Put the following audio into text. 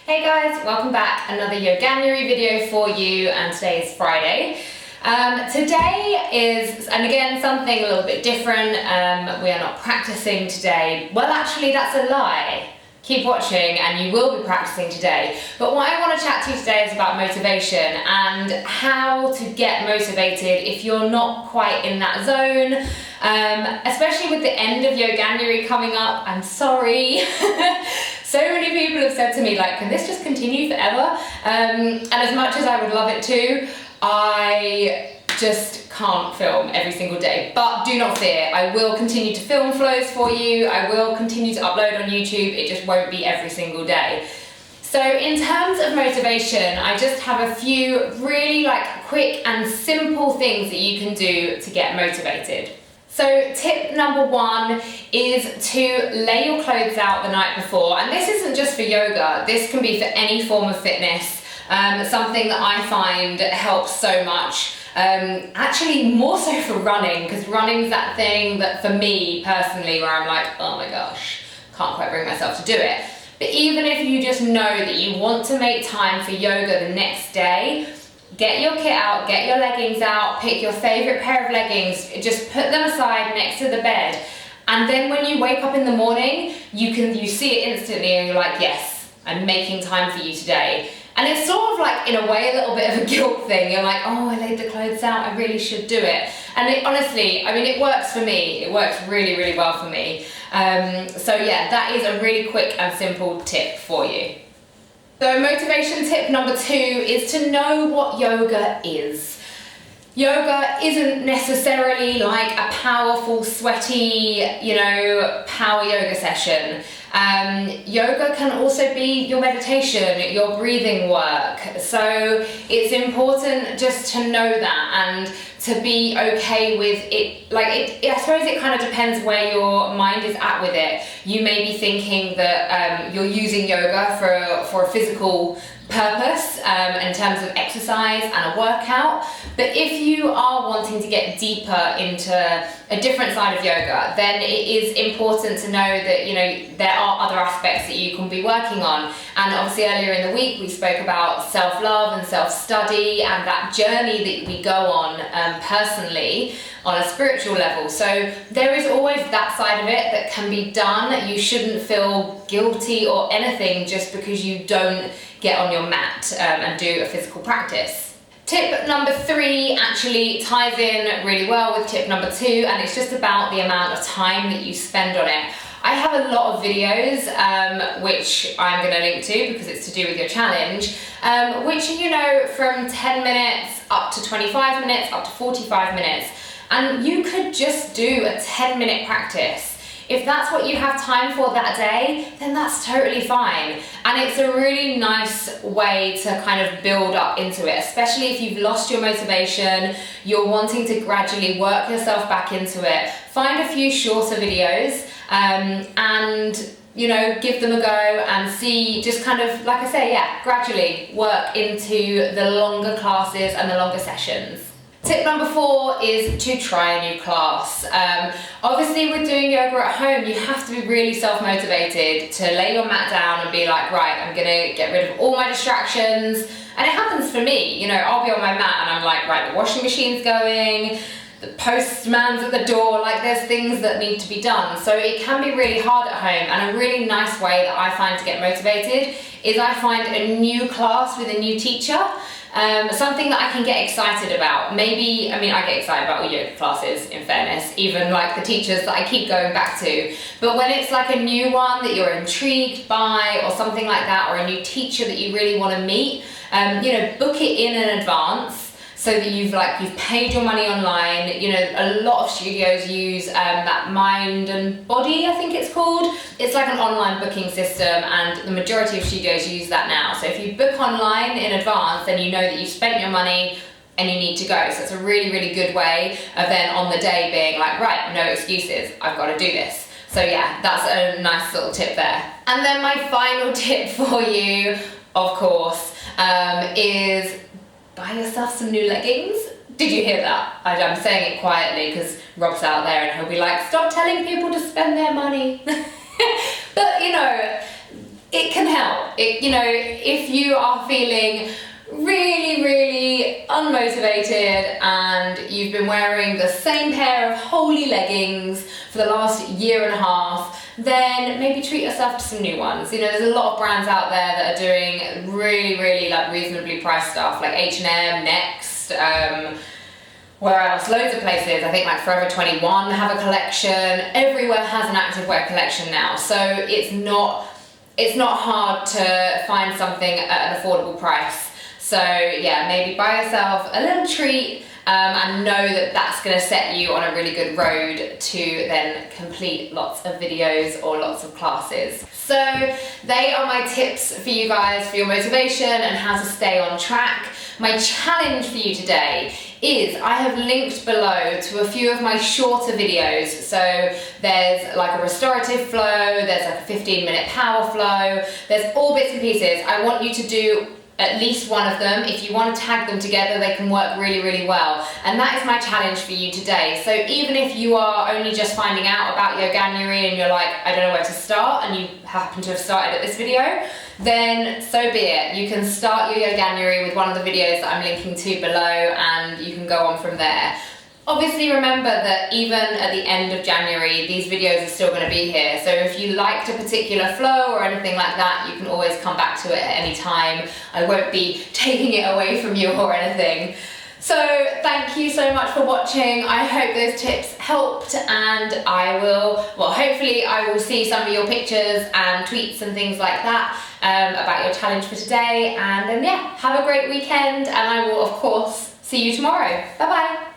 Hey guys, welcome back. Another Yoganuary video for you, and today is Friday. Today is, and again, something a little bit different. We are not practicing today. Well, actually, that's a lie. Keep watching and you will be practicing today. But what I want to chat to you today is about motivation and how to get motivated if you're not quite in that zone. Especially with the end of Yoganuary coming up. I'm sorry. So many people have said to me, like, can this just continue forever? And as much as I would love it to, I just can't film every single day. But do not fear, I will continue to film flows for you. I will continue to upload on YouTube. It just won't be every single day. So in terms of motivation, I just have a few really quick and simple things that you can do to get motivated. So tip number one is to lay your clothes out the night before. And this isn't just for yoga, this can be for any form of fitness. Something that I find helps so much. Actually more so for running, because running's that thing that for me personally where I'm like, oh my gosh, can't quite bring myself to do it. But even if you just know that you want to make time for yoga the next day, get your kit out, get your leggings out, pick your favorite pair of leggings, just put them aside next to the bed. And then when you wake up in the morning, you see it instantly and you're like, yes, I'm making time for you today. And it's sort of like, in a way, a little bit of a guilt thing. You're like, oh, I laid the clothes out, I really should do it. And honestly, I mean, it works for me. It works really, really well for me. So yeah, that is a really quick and simple tip for you. So motivation tip number two is to know what yoga is. Yoga isn't necessarily like a powerful, sweaty, power yoga session. Yoga can also be your meditation, your breathing work. So it's important just to know that and to be okay with it. I suppose it kind of depends where your mind is at with it. You may be thinking that you're using yoga for a physical purpose in terms of exercise and a workout. But if you are wanting to get deeper into a different side of yoga, then it is important to know that there are other aspects that you can be working on. And obviously earlier in the week we spoke about self-love and self-study and that journey that we go on personally on a spiritual level. So there is always that side of it that can be done. You shouldn't feel guilty or anything just because you don't get on your mat and do a physical practice. Tip number three actually ties in really well with tip number two, and it's just about the amount of time that you spend on it. I have a lot of videos, which I'm going to link to because it's to do with your challenge, which from 10 minutes up to 25 minutes, up to 45 minutes. And you could just do a 10-minute practice. If that's what you have time for that day, then that's totally fine. And it's a really nice way to kind of build up into it, especially if you've lost your motivation, you're wanting to gradually work yourself back into it. Find a few shorter videos and give them a go and see, just kind of, like I say, gradually work into the longer classes and the longer sessions. Tip number four is to try a new class. Obviously with doing yoga at home, you have to be really self-motivated to lay your mat down and be like, right, I'm gonna get rid of all my distractions. And it happens for me, I'll be on my mat and I'm like, right, the washing machine's going, the postman's at the door, there's things that need to be done. So it can be really hard at home, and a really nice way that I find to get motivated is I find a new class with a new teacher. Something that I can get excited about. I get excited about all yoga classes, in fairness, even the teachers that I keep going back to. But when it's a new one that you're intrigued by or something like that, or a new teacher that you really want to meet, book it in advance so that you've paid your money online. A lot of studios use that Mind and Body, I think it's called. It's like an online booking system, and the majority of studios use that now. So if you book online in advance, then you know that you've spent your money and you need to go. So it's a really, really good way of then on the day being like, right, no excuses, I've got to do this. So yeah, that's a nice little tip there. And then my final tip for you, of course, is buy yourself some new leggings. Did you hear that? I'm saying it quietly because Rob's out there and he'll be like, stop telling people to spend their money. But it can help. You know, if you are feeling really unmotivated and you've been wearing the same pair of holey leggings for the last year and a half, then maybe treat yourself to some new ones. You know, there's a lot of brands out there that are doing really like reasonably priced stuff, like H&M, Next, where else? Loads of places. I think like Forever 21 have a collection. Everywhere has an activewear collection now, so it's not hard to find something at an affordable price. So yeah, maybe buy yourself a little treat and know that that's going to set you on a really good road to then complete lots of videos or lots of classes. So they are my tips for you guys for your motivation and how to stay on track. My challenge for you today is I have linked below to a few of my shorter videos. So there's like a restorative flow, there's like a 15-minute power flow, there's all bits and pieces. I want you to do at least one of them. If you want to tag them together, they can work really well. And that is my challenge for you today. So even if you are only just finding out about Yoganuary and you're like, I don't know where to start, and you happen to have started at this video, then so be it. You can start your Yoganuary with one of the videos that I'm linking to below, and you can go on from there. Obviously remember that even at the end of January, these videos are still going to be here. So if you liked a particular flow or anything like that, you can always come back to it at any time. I won't be taking it away from you or anything. So thank you so much for watching. I hope those tips helped, and hopefully I will see some of your pictures and tweets and things like that about your challenge for today. And then yeah, have a great weekend, and I will of course see you tomorrow. Bye bye.